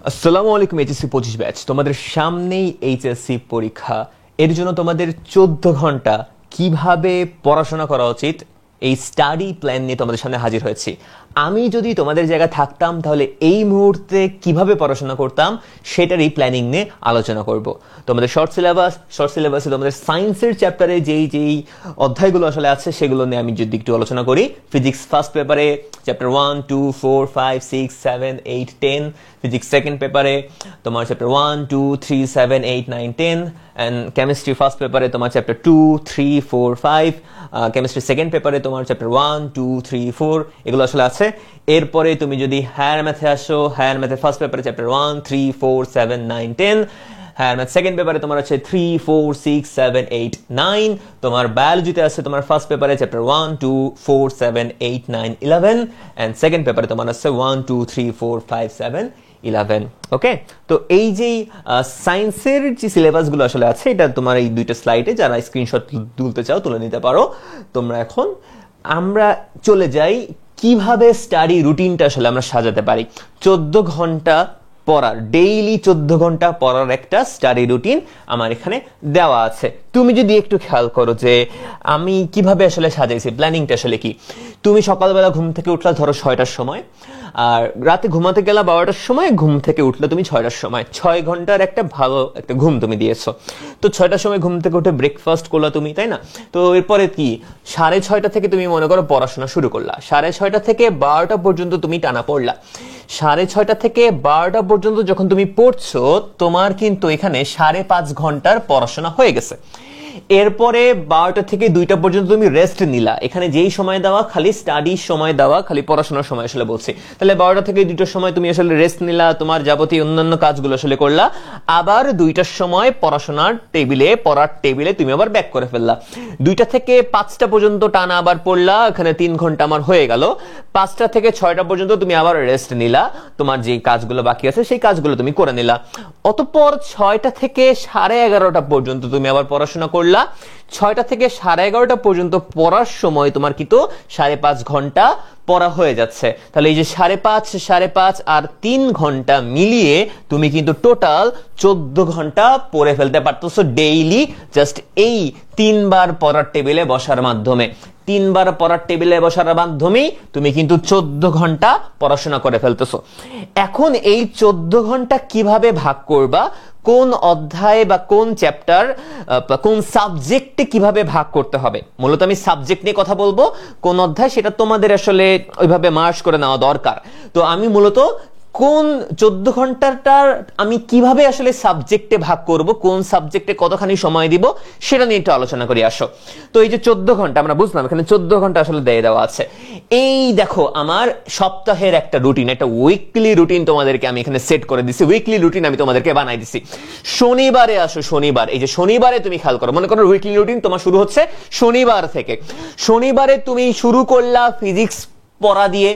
আসসালামু আলাইকুম। HSC 25 batch, তোমাদের সামনেই এইচএসসি পরীক্ষা। এর জন্য তোমাদের 14 ঘন্টা কিভাবে পড়াশোনা করা উচিত এই স্টাডি প্ল্যান নিয়ে তোমাদের সামনে হাজির হয়েছি। আমি যদি তোমাদের জায়গায় থাকতাম তাহলে এই মুহূর্তে কিভাবে পড়াশোনা করতাম সেটারই প্ল্যানিং নিয়ে আলোচনা করব। তোমাদের শর্ট সিলেবাসে তোমাদের সায়েন্সের চ্যাপ্টারে যেই অধ্যায়গুলো আসলে আছে সেগুলো নিয়ে আমি যদি একটু আলোচনা করি। ফিজিক্স ফার্স্ট পেপারে চ্যাপ্টার 1, 2, 4, 5, 6, 7, 8, 10। ফিজিক্স সেকেন্ড পেপারে তোমার চ্যাপ্টার 1, 2, 3, 7, 8, 9, 10। অ্যান্ড কেমিস্ট্রি ফার্স্ট পেপারে তোমার চ্যাপ্টার 2, 3, 4, 5। কেমিস্ট্রি সেকেন্ড পেপারে তোমার চ্যাপ্টার 1, 2, 3, 4 এগুলো আসলে আছে। এরপরে তুমি যদি হায়ার ম্যাথে আসো, হায়ার ম্যাথে ফার্স্ট পেপারে চ্যাপ্টার 1, 3, 4, 7, 9, 10। হায়ার ম্যাথ সেকেন্ড পেপারে তোমার আছে 3, 4, 6, 7, 8, 9। তোমার বায়োলজিতে আছে তোমার ফার্স্ট পেপারে চ্যাপ্টার 1, 2, 4, 7, 8, 9, 11। অ্যান্ড সেকেন্ড পেপারে তোমার আছে 1, 2, 3, 4, 5, 7, 11। ওকে, তো এই যে সায়েন্সের যে সিলেবাসগুলো আসলে আছে এটা তোমার এই দুইটা স্লাইডে, যারা স্ক্রিনশট তুলতে চাও তুলে নিতে পারো তোমরা। এখন আমরা চলে যাই কিভাবে স্টাডি রুটিনটা আসলে আমরা সাজাতে পারি। 14 ঘন্টা পড়ার, ডেইলি 14 ঘন্টা পড়ার একটা স্টাডি রুটিন আমার এখানে দেওয়া আছে। তুমি যদি একটু খেয়াল করো যে আমি কিভাবে আসলে সাজাইছি, প্ল্যানিংটা আসলে কি। তুমি সকালবেলা ঘুম থেকে উঠলা ধরো 6টার সময়, আর রাতে ঘুমাতে গেলা 12টার সময়, ঘুম থেকে উঠলে তুমি 6টার সময়। 6 ঘন্টার একটা ভালো একটা ঘুম তুমি দিয়েছো। তো 6টার সময় ঘুম থেকে উঠে ব্রেকফাস্ট করলা তুমি, তাই না? তো এরপরে কি 6:30 থেকে তুমি মনে করো পড়াশোনা শুরু করলা। 6:30 থেকে 12টা পর্যন্ত তুমি টানা পড়লা। 6:30 থেকে 12টা পর্যন্ত যখন তুমি পড়ছো তোমার কিন্তু এখানে 5.5 ঘন্টার পড়াশোনা হয়ে গেছে। এরপরে 12টা থেকে 2টা পর্যন্ত তুমি রেস্ট নিলা। এখানে যেই সময় দেওয়া খালি স্টাডির সময় দেওয়া, খালি পড়াশোনার সময় আসলে বলছি। তাহলে 12টা থেকে 2টার সময় তুমি আসলে রেস্ট নিলা, তোমার যাবতীয় অন্যান্য কাজগুলো আসলে করলা। আবার 2টার সময় পড়ার টেবিলে তুমি আবার ব্যাক করে ফেললা। 2টা থেকে 5টা পর্যন্ত টানা আবার পড়লা, এখানে 3 ঘন্টা আমার হয়ে গেল। 5টা থেকে 6টা পর্যন্ত তুমি আবার রেস্ট নিলা, তোমার যে কাজগুলো বাকি আছে সেই কাজগুলো তুমি করে নিলা। অতঃপর 6টা থেকে 11:30টা পর্যন্ত তুমি আবার পড়াশোনা করলা। 6টা থেকে 11:30টা পর্যন্ত পড়ার সময় তোমার কিন্তু 5.5 ঘন্টা পড়া হয়ে যাচ্ছে। তাহলে এই যে 5.5 আর 3 ঘন্টা মিলিয়ে তুমি কিন্তু টোটাল 14 ঘন্টা পড়ে ফেলতে পারতেছো ডেইলি, জাস্ট এই 3 বার পড়ার টেবিলে বসার মাধ্যমে। 3 বার পড়ার টেবিলে বসার মাধ্যমেই তুমি কিন্তু 14 ঘন্টা পড়াশোনা করে ফেলতেছো। এখন এই 14 ঘন্টা কিভাবে ভাগ করবা, কোন অধ্যায় বা কোন চ্যাপ্টার, কোন সাবজেক্টে কিভাবে ভাগ করতে হবে, মূলত আমি সাবজেক্ট নিয়ে কথা বলবো। কোন অধ্যায় সেটা তোমাদের আসলে ওইভাবে মার্জ করে নেওয়া দরকার। তো আমি মূলত কোন 14 ঘন্টাটার আমি কিভাবে আসলে সাবজেক্টে ভাগ করব, কোন সাবজেক্টে কতখানি সময় দিব সেটা নিয়ে একটু আলোচনা করি আসো। তো এই যে 14 ঘন্টা আমরা বুঝলাম, এখানে 14 ঘন্টা আসলে দিয়ে দেওয়া আছে। এই দেখো আমার সপ্তাহের একটা রুটিন, একটা উইকলি রুটিন তোমাদেরকে আমি এখানে সেট করে দিছি। উইকলি রুটিন আমি তোমাদেরকে বানাই দিছি। শনিবারে আসো, শনিবার, এই যে শনিবারে তুমি খেয়াল করো, মনে করো উইকলি রুটিন তোমার শুরু হচ্ছে শনিবার থেকে। শনিবারে তুমি শুরু করলা ফিজিক্স পড়া দিয়ে,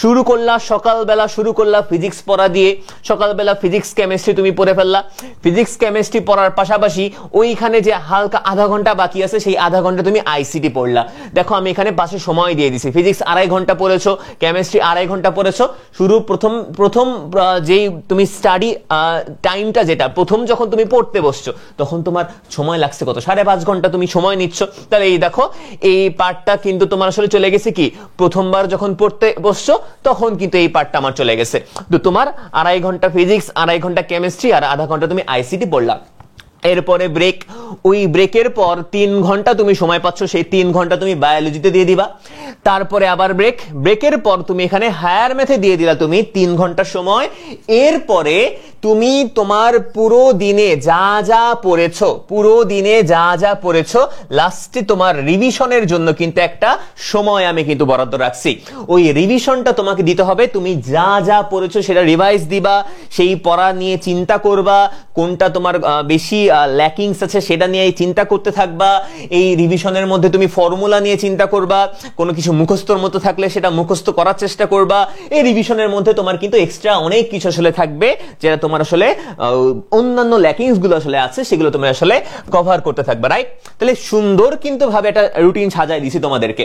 শুরু করলা সকালবেলা, শুরু করলা ফিজিক্স পড়া দিয়ে। সকালবেলা ফিজিক্স কেমিস্ট্রি তুমি পড়ে ফেললা। ফিজিক্স কেমিস্ট্রি পড়ার পাশাপাশি ওইখানে যে হালকা আধা ঘন্টা বাকি আছে সেই আধা ঘন্টা তুমি আইসিটি পড়লা। দেখো আমি এখানে পাশে সময় দিয়ে দিছি। ফিজিক্স 2.5 ঘন্টা পড়েছো, কেমিস্ট্রি 2.5 ঘন্টা পড়েছো। শুরু প্রথম যেই তুমি স্টাডি টাইমটা, যেটা প্রথম যখন তুমি পড়তে বসছো তখন তোমার সময় লাগছে কত, 5.5 ঘন্টা তুমি সময় নিচ্ছ। তাহলে এই দেখো এই পার্টটা কিন্তু তোমার আসলে চলে গেছে কি, প্রথমবার যখন পড়তে বসছো তখন কিন্তু এই পার্টটা আমার চলে গেছে। তো তোমার 2.5 ঘন্টা ফিজিক্স, 2.5 ঘন্টা কেমিস্ট্রি আর আধা ঘন্টা তুমি আইসিটি পড়লা। এরপরে ব্রেক, ওই ব্রেকের পর 3 ঘন্টা তুমি সময় পাচ্ছ, সেই 3 ঘন্টা তুমি বায়োলজিতে দিয়ে দিবা। তারপরে আবার ব্রেকের পর তুমি এখানে হায়ার ম্যাথে দিয়ে দিলা তুমি 3 ঘন্টা সময়। এরপরে তুমি তোমার পুরো দিনে যা যা পড়েছো লাস্টে তোমার রিভিশনের জন্য কিন্তু একটা সময় আমি কিন্তু বরাদ্দ রাখছি। ওই রিভিশনটা তোমাকে দিতে হবে। তুমি যা পড়েছো সেটা রিভাইজ দিবা, সেই পড়া নিয়ে চিন্তা করবা কোনটা তোমার বেশি ল্যাকিংস আছে সেটা নিয়ে চিন্তা করতে থাকবা, এই রিভিশনের মধ্যে তুমি ফর্মুলা নিয়ে চিন্তা করবা, কোনো কিছু মুখস্থর মতো থাকলে সেটা মুখস্থ করার চেষ্টা করবা। এই রিভিশনের মধ্যে তোমার কিন্তু এক্সট্রা অনেক কিছু আসলে থাকবে, যেটা তোমার আসলে অন্যান্য ল্যাকিংস গুলো আসলে আছে সেগুলো তুমি আসলে কভার করতে থাকবে, রাইট? তাহলে সুন্দর কিন্তু ভাবে একটা রুটিন সাজাই দিছি তোমাদেরকে।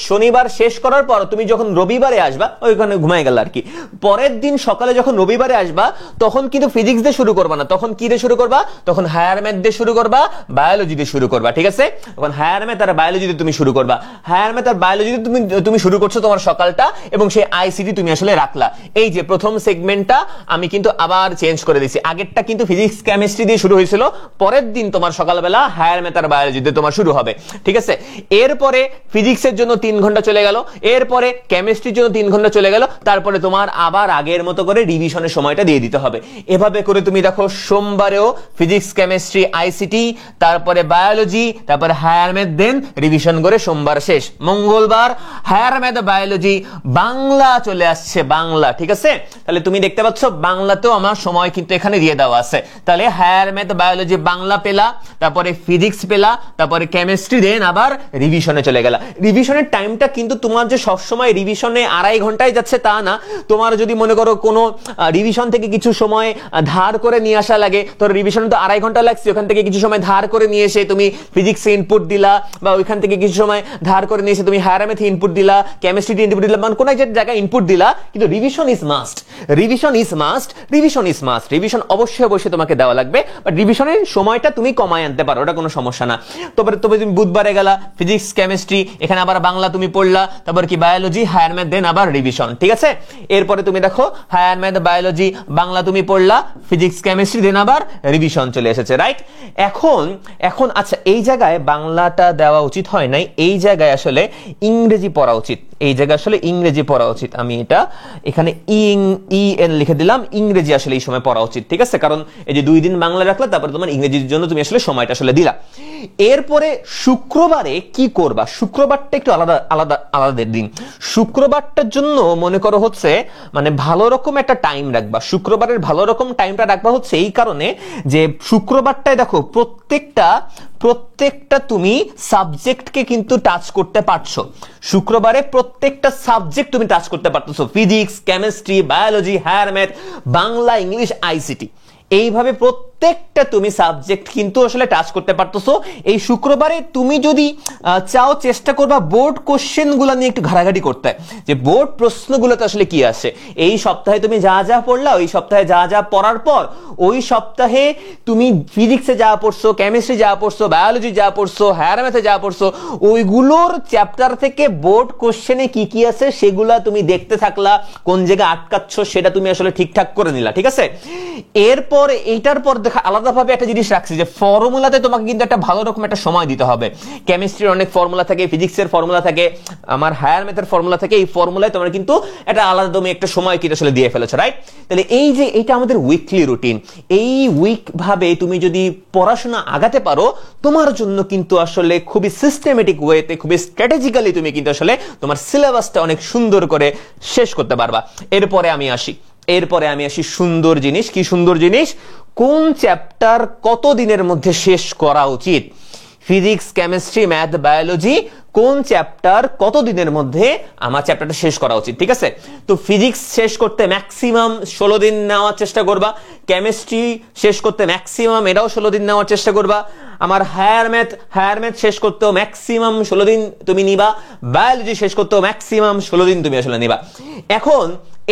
শনিবার শেষ করার পর তুমি যখন রবিবারে আসবা, ওইখানে ঘুমাই গেল আর কি, পরের দিন সকালে যখন রবিবারে আসবা তখন কিন্তু ফিজিক্স দিয়ে শুরু করবা না, তখন কি দিয়ে শুরু করবা? তখন হায়ার ম্যাথ দিয়ে শুরু করবা, বায়োলজি দিয়ে শুরু করবা, ঠিক আছে? তখন হায়ার ম্যাথ আর বায়োলজি দিয়ে তুমি শুরু করবা। হায়ার ম্যাথ আর বায়োলজি দিয়ে তুমি শুরু করছো তোমার সকালটা, এবং সেই আইসিটি তুমি আসলে রাখলা। এই যে প্রথম সেগমেন্টটা আমি কিন্তু আবার চেঞ্জ করে দিয়েছি, আগেরটা কিন্তু ফিজিক্স কেমিস্ট্রি দিয়ে শুরু হয়েছিল, পরের দিন তোমার সকালবেলা হায়ার ম্যাথ আর বায়োলজি দিয়ে তোমার শুরু হবে, ঠিক আছে? এরপরে ফিজিক্সের জন্য 3 ঘন্টা চলে গেল, এরপরে কেমিস্ট্রির জন্য 3 ঘন্টা চলে গেল, তারপরে তোমার আবার আগের মতো করে রিভিশনের সময়টা দিয়ে দিতে হবে। এভাবে করে তুমি দেখো সোমবারেও ফিজিক্স কেমিস্ট্রি আইসিটি, তারপরে বায়োলজি, তারপরে হায়ার ম্যাথ, দেন রিভিশন করে সোমবার শেষ। মঙ্গলবার হায়ার ম্যাথ বায়োলজি, বাংলা চলে আসছে, বাংলা, ঠিক আছে? তাহলে তুমি দেখতে পাচ্ছ বাংলাতেও আমার সময় কিন্তু এখানে দিয়ে দেওয়া আছে। তাহলে হায়ার ম্যাথ বায়োলজি বাংলা পেলা, তারপরে ফিজিক্স পেলা, তারপরে কেমিস্ট্রি, দেন আবার রিভিশনে চলে গেলা। রিভিশনের টাইমটা কিন্তু তোমার যে সবসময় রিভিশনে 2.5 ঘন্টায় যাচ্ছে তা না। তোমার যদি মনে করো কোনো রিভিশন থেকে কিছু সময় ধার করে নিয়ে আসা লাগে, তোর রিভিশনে তো 2.5 ঘন্টা লাগছে, ওখান থেকে কিছু সময় ধার করে নিয়ে এসে তুমি ফিজিক্সে ইনপুট দিলা, বা ওইখান থেকে কিছু সময় ধার করে নিয়ে এসে তুমি হায়ার ম্যাথে ইনপুট দিলা, কেমিস্ট্রিতে ইনপুট দিলা, মানে কোনো একটা জায়গায় ইনপুট দিলা, কিন্তু রিভিশন ইজ মাস্ট, রিভিশন অবশ্যই তোমাকে দেওয়া লাগবে। বাট রিভিশনের সময়টা তুমি কমায় আনতে পারো, ওটা কোনো সমস্যা না। তবে তুমি বুধবারে গেলা ফিজিক্স কেমিস্ট্রি, এখানে আবার বাংলা তুমি পড়লা, তারপর কি বায়োলজি, হায়ার ম্যাথ, দেন আবার রিভিশন, ঠিক আছে? এরপরে তুমি দেখো হায়ার ম্যাথ বায়োলজি বাংলা তুমি পড়লা, ফিজিক্স কেমিস্ট্রি, দেন আবার রিভিশন চলে এসেছে, রাইট? এখন আচ্ছা, এই জায়গায় বাংলাটা দেওয়া উচিত হয় নাই, এই জায়গায় আসলে ইংরেজি পড়া উচিত, এই জায়গায় আসলে ইংরেজি পড়া উচিত। আমি এটা এখানে ইএন লিখে দিলাম, ইংরেজি আসলে এই সময় পড়া উচিত, ঠিক আছে? কারণ এই যে 2 দিন বাংলা রাখলা, তারপরে তোমার ইংরেজির জন্য তুমি আসলে সময়টা আসলে দিলা। এরপরে শুক্রবারে কি করবা? শুক্রবারটা একটু আলাদা দিন। শুক্রবারটার জন্য মনে করো হচ্ছে মানে ভালো রকম একটা টাইম রাখবা। শুক্রবারের ভালো রকম টাইমটা রাখবা হচ্ছে এই কারণে যে শুক্রবারটায় দেখো প্রত্যেকটা তুমি সাবজেক্টকে কিন্তু টাচ করতে পারছো। শুক্রবারে প্রত্যেকটা সাবজেক্ট তুমি টাচ করতে পারতেছো, physics, chemistry, biology, higher math, Bangla, English, ICT, এইভাবে প্রত্যেকটা তুমি সাবজেক্ট কিন্তু আসলে টাচ করতে পারতেছো। এই শুক্রবারে তুমি যদি চাও চেষ্টা করবা বোর্ড কোশ্চেন গুলো নিয়ে একটু ঘাটাঘাটি করতে, যে বোর্ড প্রশ্নগুলোতে আসলে কি আসে। এই সপ্তাহে তুমি যা পড়লা, ওই সপ্তাহে যা পড়ার পর ওই সপ্তাহে তুমি ফিজিক্সে যা পড়ছো, কেমিস্ট্রি যা পড়ছো, বায়োলজি যা পড়ছো, হায়ার ম্যাথে যা পড়ছো, ওইগুলোর চ্যাপ্টার থেকে বোর্ড কোশ্চেনে কি আছে সেগুলা তুমি দেখতে থাকলা, কোন জায়গায় আটকাচ্ছ সেটা তুমি আসলে ঠিকঠাক করে নিলা, ঠিক আছে? এরপর এইটার পর দেখা আলাদাভাবে একটা জিনিস রাখছি যে ফর্মুলাতে তোমাকে কিন্তু একটা ভালো রকম একটা সময় দিতে হবে। কেমিস্ট্রির অনেক ফর্মুলা থাকে, ফিজিক্সের ফর্মুলা থাকে, আমার হায়ার ম্যাথের ফর্মুলা থাকে, এই ফর্মুলায় তোমরা কিন্তু একটা আলাদা তুমি একটা সময় কি আসলে দিয়ে ফেলেছো, রাইট? তাহলে এই যে এটা আমাদের উইকলি রুটিন, এই উইক ভাবে তুমি যদি পড়াশোনা আগাতে পারো, তোমার জন্য কিন্তু আসলে খুবই সিস্টেমেটিক ওয়েতে, খুবই স্ট্র্যাটেজিক্যালি তুমি কিন্তু আসলে তোমার সিলেবাসটা অনেক সুন্দর করে শেষ করতে পারবা। এরপরে আমি আসি সুন্দর জিনিস। কি সুন্দর জিনিস? কোন চ্যাপ্টার কত দিনের মধ্যে শেষ করা উচিত? ফিজিক্স, কেমিস্ট্রি, ম্যাথ, বায়োলজি, কোন চ্যাপ্টার কত দিনের মধ্যে আমার চ্যাপ্টারটা শেষ করা উচিত, ঠিক আছে? তো ফিজিক্স শেষ করতে ম্যাক্সিমাম 16 দিন নেওয়ার চেষ্টা করবা, কেমিস্ট্রি শেষ করতে ম্যাক্সিমাম এটাও 16 দিন নেওয়ার চেষ্টা করবা, আমার হায়ার ম্যাথ শেষ করতেও ম্যাক্সিমাম 16 দিন তুমি নিবা, বায়োলজি শেষ করতেও ম্যাক্সিমাম 16 দিন তুমি আসলে নিবা। এখন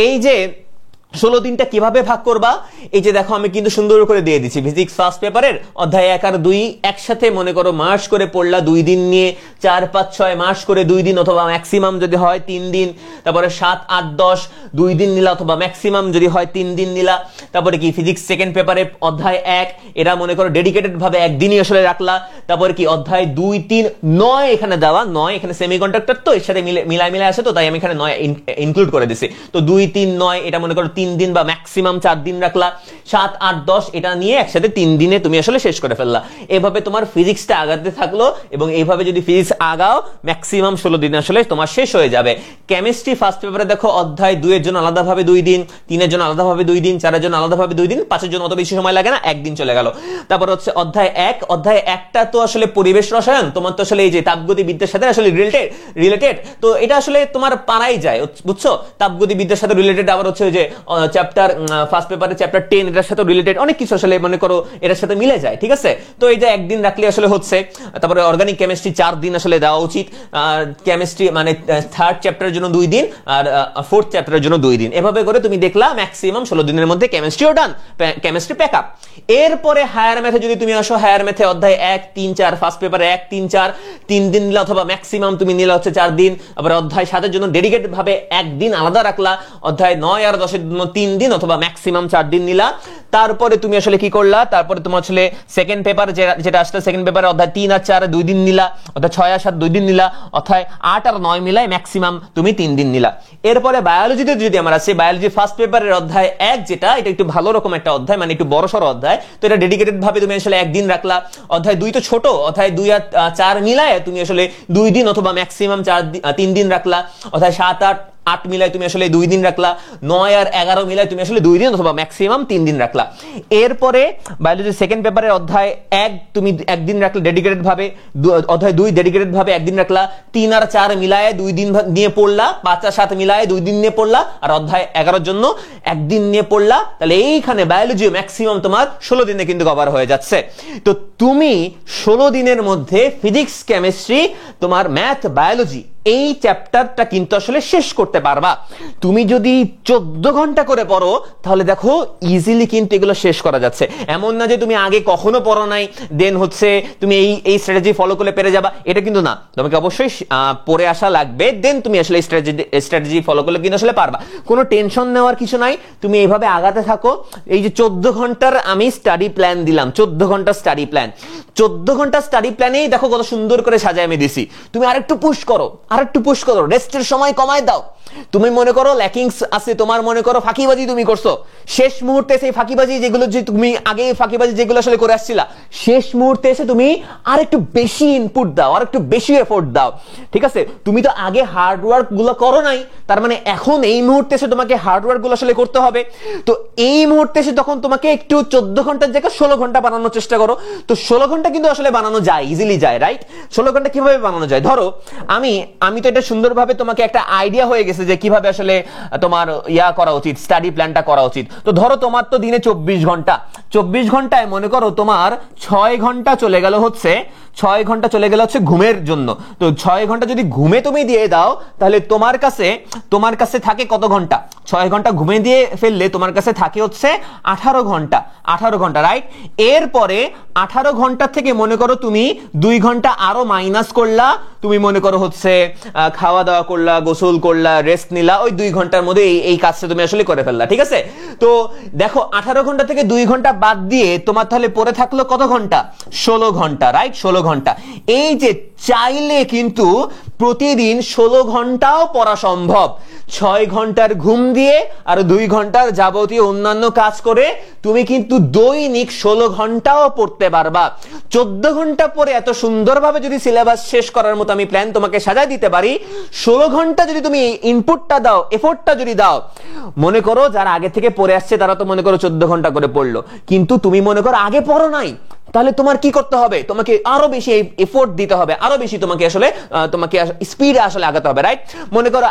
এই যে 16 দিনটা কিভাবে ভাগ করবা? এই যে দেখো আমি কিন্তু সুন্দর করে দিয়ে দিচ্ছি। ফিজিক্স ফার্স্ট পেপারের অধ্যায় 1 আর 2 একসাথে মনে করো মার্চ করে পড়লা 2 দিন নিয়ে, 4, 5, 6 মার্চ করে 2 দিন, অথবা ম্যাক্সিমাম যদি হয় 3 দিন, তারপরে 7, 8, 10 2 দিন নিলা, অথবা ম্যাক্সিমাম যদি হয় 3 দিন নিলা। তারপরে কি ফিজিক্স সেকেন্ড পেপারে অধ্যায় 1 এটা মনে করো ডেডিকেটেড ভাবে একদিনই আসলে রাখলা। তারপরে কি অধ্যায় 2, 3, 9 এখানে দেওয়া, 9 এখানে সেমিকন্ডাক্টর তো এর সাথে মিলাই আসে, তো তাই আমি এখানে 9 ইনক্লুড করে দিছি। তো 2, 3, 9 এটা মনে করো 3 দিন বা ম্যাক্সিমাম 4 দিন রাখলা, 7, 8, 10 এটা নিয়ে একসাথে 3 দিনে তুমি আসলে শেষ করে ফেললা। এভাবে তোমার ফিজিক্সটা আগাতে থাকলো এবং এইভাবে যদি ফিজিক্স আগাও ম্যাক্সিমাম 16 দিন আসলে তোমার শেষ হয়ে যাবে। কেমিস্ট্রি ফার্স্ট পেপারে দেখো অধ্যায় 2 এর জন্য আলাদাভাবে 2 দিন, 3 এর জন্য আলাদাভাবে 2 দিন, 4 এর জন্য আলাদাভাবে 2 দিন, 5 এর জন্য অত বেশি সময় লাগে না, একদিন চলে গেল। তারপর হচ্ছে অধ্যায় 1, অধ্যায় 1টা তো আসলে পরিবেশ রসায়ন, তোমার তো আসলে এই যে তাপগতিবিদ্যার সাথে আসলে রিলেটেড, তো এটা আসলে তোমার পারাই যায়, বুঝছো? তাপগতিবিদ্যার সাথে রিলেটেড। আবার হচ্ছে যে চ্যাপ্টার ফার্স্ট পেপারে চ্যাপ্টার 10 এটার সাথে রিলেটেড, অনেক কিছু আসলে মনে করো এটার সাথে মিলে যায়, ঠিক আছে? তো এই যে একদিন রাখলে আসলে হচ্ছে। তারপরে অর্গানিক কেমিস্ট্রি 4 দিন আসলে দেওয়া উচিত, কেমিস্ট্রি মানে থার্ড চ্যাপ্টারের জন্য 2 দিন আর ফোর্থ চ্যাপ্টারের জন্য 2 দিন। এভাবে করে তুমি দেখলা ম্যাক্সিমাম 16 দিনের মধ্যে কেমিস্ট্রিও ডান, কেমিস্ট্রি প্যাক আপ। এরপরে হায়ার ম্যাথে যদি তুমি আসো, হায়ার ম্যাথে অধ্যায় 1, 3, 4 ফার্স্ট পেপারে 1, 3, 4 3 দিন নিলা, অথবা ম্যাক্সিমাম তুমি নিলা হচ্ছে 4 দিন। আবার অধ্যায় 7 এর জন্য ডেডিকেটেড ভাবে 1 দিন আলাদা রাখলা, অধ্যায় 9 আর 10 এর জন্য 3 দিন অথবা ম্যাক্সিমাম 4 দিন নিলা। তারপরে তুমি আসলে কি করলা, তারপরে তোমার আসলে সেকেন্ড পেপার যেটা আসলে সেকেন্ড পেপারে অধ্যায় 3 আর 4 2 দিন নিলা, অধ্যায় 6 আর 7 2 দিন নিলা, অধ্যায় 8 আর 9 মিলাই ম্যাক্সিমাম তুমি 3 দিন নিলা। এরপরে বায়োলজিতে যদি আমরা আসি, বায়োলজি ফার্স্ট পেপারের অধ্যায় 1 যেটা, এটা একটু ভালো রকম একটা অধ্যায়, মানে একটু বড়সড় অধ্যায়, তো এটা ডেডিকেটেড ভাবে তুমি আসলে 1 দিন রাখলা। অধ্যায় 2 তো ছোট, অধ্যায় 2 আর 4 মিলায় তুমি আসলে 2 দিন অথবা ম্যাক্সিমাম 3 দিন রাখলা। অধ্যায় 7, 8 মিলায় তুমি আসলে 2 দিন রাখলা। 9 আর 11 মিলায় তুমি আসলে 2 দিন অথবা ম্যাক্সিমাম 3 দিন রাখলা। এরপরে বায়োলজি সেকেন্ড পেপারের অধ্যায় 1 তুমি 1 দিন রাখলে ডেডিকেটেড ভাবে, অধ্যায় 2 ডেডিকেটেড ভাবে 1 দিন রাখলা। 3 আর 4 মিলায় 2 দিন নিয়ে পড়লা, 5 আর 7 মিলায় 2 দিন নিয়ে পড়লা, আর অধ্যায় 11 এর জন্য 1 দিন নিয়ে পড়লা। তাহলে এইখানে বায়োলজি ম্যাক্সিমাম তোমার 16 দিনে কিন্তু কভার হয়ে যাচ্ছে। তো তুমি 16 দিনের মধ্যে ফিজিক্স, কেমিস্ট্রি, তোমার ম্যাথ, বায়োলজি এই চ্যাপ্টারটা কিন্তু আসলে শেষ করতে পারবা। তুমি যদি 14 ঘন্টা করে পড়ো তাহলে দেখো ইজিলি কিন্তু এগুলো শেষ করা যাচ্ছে। এমন না যে তুমি আগে কখনো পড়ো নাই দেন হচ্ছে তুমি এই স্ট্র্যাটেজি ফলো করলে পেরে যাবা, এটা কিন্তু না। তোমাকে অবশ্যই পড়ে আসা লাগবে, দেন তুমি আসলে স্ট্র্যাটেজি ফলো করলে কিন্তু আসলে পারবা। কোনো টেনশন নেওয়ার কিছু নাই, তুমি এইভাবে আগাতে থাকো। এই যে 14 ঘন্টার আমি স্টাডি প্ল্যান দিলাম, 14 ঘন্টার স্টাডি প্ল্যান, 14 ঘন্টার স্টাডি প্ল্যানেই দেখো কত সুন্দর করে সাজায় আমি দিছি। তুমি আরেকটু পুশ করো, রেস্টের সময় কমায় দাও। তুমি মনে করো ল্যাকিংস আছে, তোমার মনে করো ফাঁকিবাজি তুমি করছো, শেষ মুহূর্তে সেই ফাঁকিবাজি যেগুলো, যে তুমি আগে ফাঁকিবাজি যেগুলো আসলে করে আসছিলা, শেষ মুহূর্তে এসে তুমি আরেকটু বেশি ইনপুট দাও, আরেকটু বেশি এফোর্ট দাও, ঠিক আছে? তুমি তো আগে হার্ড ওয়ার্ক গুলো করো নাই, তার মানে এখন এই মুহূর্তে এসে তোমাকে হার্ড ওয়ার্ক গুলো আসলে করতে হবে। তো এই মুহূর্তে এসে তখন তোমাকে একটু 14 ঘন্টার জায়গায় 16 ঘন্টা বানানোর চেষ্টা করো। তো 16 ঘন্টা কিন্তু আসলে বানানো যায়, ইজিলি যায়, রাইট? 16 ঘন্টা কিভাবে বানানো যায়? ধরো আমি তো এটা সুন্দরভাবে তোমাকে একটা আইডিয়া হয়ে গেছে যে কিভাবে আসলে তোমার করা উচিত, স্টাডি প্ল্যানটা করা উচিত। তো ধরো তোমার তো দিনে 24 ঘন্টা, 24 ঘন্টায় মনে করো তোমার 6 ঘন্টা চলে গেল হচ্ছে, 6 ঘন্টা চলে গেল হচ্ছে ঘুমের জন্য। তো 6 ঘন্টা যদি ঘুমে তুমি দিয়ে দাও তাহলে তোমার কাছে থাকে কত ঘন্টা? 6 ঘন্টা ঘুমে দিয়ে ফেললে তোমার কাছে থাকে হচ্ছে 18 ঘন্টা, 18 ঘন্টা, রাইট? এরপরে 18 ঘন্টা থেকে মনে করো তুমি 2 ঘন্টা আরো মাইনাস করলা, তুমি মনে করো হচ্ছে খাওয়া দাওয়া করলা, গোসল করলা, রেস্ট নিলা, ওই 2 ঘন্টার মধ্যে এই কাজটা তুমি আসলে করে ফেললা, ঠিক আছে? তো দেখো 18 ঘন্টা থেকে 2 ঘন্টা বাদ দিয়ে তোমার তাহলে পড়ে থাকলো কত ঘন্টা? 16 ঘন্টা, রাইট? 16 ঘন্টা। এই যে চাইলে কিন্তু প্রতিদিন 16 ঘন্টাও পড়া সম্ভব। 6 ঘন্টার ঘুম দিয়ে আর 2 ঘন্টার যাবতীয় অন্যান্য কাজ করে তুমি কিন্তু দৈনিক 16 ঘন্টাও পড়তে পারবা। 14 ঘন্টা পরে এত সুন্দরভাবে যদি সিলেবাস শেষ করার মতো আমি প্ল্যান তোমাকে সাজায় দিতে পারি, 16 ঘন্টা যদি তুমি ইনপুটটা দাও, এফোর্টটা যদি দাও, মনে করো যারা আগে থেকে পড়ে আসছে তারা তো মনে করো 14 ঘন্টা করে পড়লো, কিন্তু তুমি মনে করো আগে পড়ো নাই, তাহলে তোমার কি করতে হবে? তোমাকে আরো বেশি এফোর্ট দিতে হবে, আরো বেশি তোমাকে স্পিডে আসলে আগাতে হবে, রাইট? মনে করো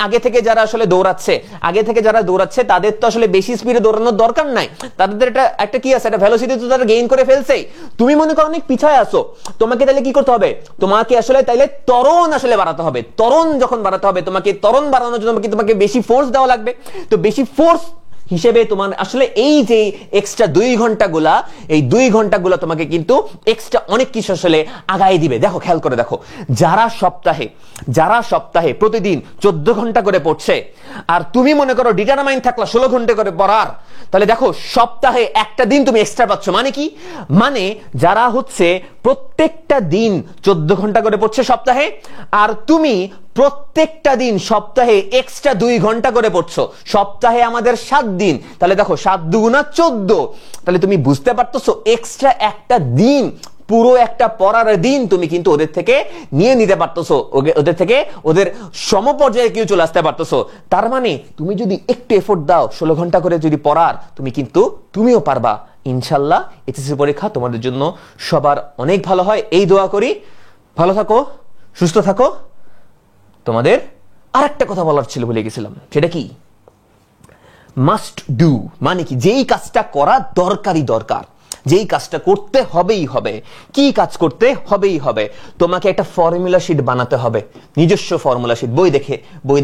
আগে থেকে যারা আসলে দৌড়াচ্ছে তাদের তো আসলে বেশি স্পিডে দৌড়ানোর দরকার নাই, তাদের একটা কি আছে, একটা ভেলোসিটি তো তারা গেইন করে ফেলছেই। তুমি মনে করো অনেক পিছায় আসো, তোমাকে তাহলে কি করতে হবে? তোমাকে আসলে তাইলে ত্বরণ আসলে বাড়াতে হবে। ত্বরণ যখন বাড়াতে হবে, তোমাকে ত্বরণ বাড়ানোর জন্য তোমাকে বেশি ফোর্স দেওয়া লাগবে। তো বেশি ফোর্স হিসেবে তোমার আসলে এই যে এক্সট্রা 2 ঘন্টাগুলা, এই 2 ঘন্টাগুলা তোমাকে কিন্তু এক্সট্রা অনেক কিছু আসলে আগায় দিবে। দেখো, খেয়াল করে দেখো, যারা সপ্তাহে প্রতিদিন 14 ঘন্টা করে পড়ছে, আর তুমি মনে করো ডিটারমাইন থাকলা 16 ঘন্টা করে পড়ার, তাহলে দেখো সপ্তাহে একটা দিন তুমি এক্সট্রা পাচ্ছ। মানে কি? মানে যারা হচ্ছে প্রত্যেক প্রত্যেকটা দিন 14 ঘন্টা করে পড়ছে সপ্তাহে, আর তুমি প্রত্যেকটা দিন সপ্তাহে এক্সট্রা 2 ঘন্টা করে পড়ছো। সপ্তাহে আমাদের 7 দিন, তাহলে দেখো 7 দুগুণা 14, তাহলে তুমি বুঝতে পারতেছো এক্সট্রা একটা দিন, পুরো একটা পড়ার দিন তুমি কিন্তু ওদের থেকে নিয়ে নিতে পারতেছো, ওদের থেকে ওদের সমপর্যায়ে কেউ চলে আসতে পারতেছো। তার মানে তুমি যদি একটু এফোর্ট দাও, 16 ঘন্টা করে যদি পড়ার, তুমিও পারবা ইনশাল্লাহ। এইচএসসি পরীক্ষা তোমাদের জন্য সবার অনেক ভালো হয়, এই দোয়া করি। ভালো থাকো, সুস্থ থাকো। তোমাদের আরেকটা কথা বলার ছিল, ভুলে গেছিলাম, সেটা কি মাস্ট ডু, মানে কি যেই কাজটা করা দরকার, যেই কাজটা করতে হবেই হবে। কি কাজ করতে হবেই হবে? তোমাকে একটা ফর্মুলা শিট বানাতে হবে, নিজস্ব ফর্মুলা শিট। বই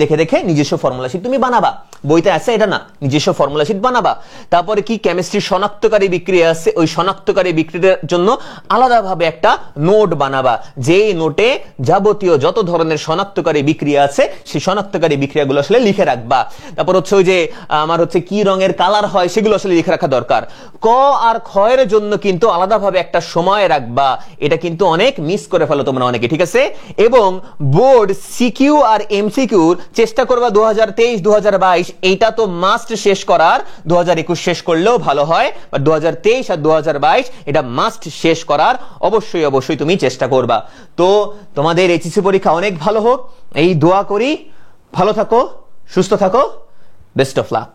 দেখে নিজস্ব ফর্মুলা শিট তুমি বানাবা। বইতে আছে এটা না, নিজস্ব ফর্মুলা শিট বানাবা। তারপরে কি কেমিস্ট্রি শনাক্তকারী বিক্রিয়া আছে, ওই শনাক্তকারী বিক্রিয়ার জন্য আলাদাভাবে একটা নোট বানাবা, যেই নোটে যাবতীয় যত ধরনের শনাক্তকারী বিক্রিয়া আছে সেই শনাক্তকারী বিক্রিয়াগুলো আসলে লিখে রাখবা। তারপর হচ্ছে ওই যে আমার হচ্ছে কি রঙের কালার হয় সেগুলো আসলে লিখে রাখা দরকার। ক আর খ এর জন্য কিন্তু আলাদাভাবে একটা সময় রাখবা, এটা কিন্তু অনেক মিস করে ফেলো তোমরা অনেকে, ঠিক আছে? এবং বোর্ড সিকিউ আর এমসিকিউর চেষ্টা করবা 2023 2022, এইটা তো মাস্ট শেষ করার। 2021 শেষ করলেও ভালো হয়, বাট 2023 আর 2022 এটা মাস্ট শেষ করার অবশ্যই তুমি চেষ্টা করবা। তো তোমাদের এইচএসসি পরীক্ষা অনেক ভালো হোক, এই দোয়া করি। ভালো থাকো, সুস্থ থাকো, বেস্ট অফ লাক।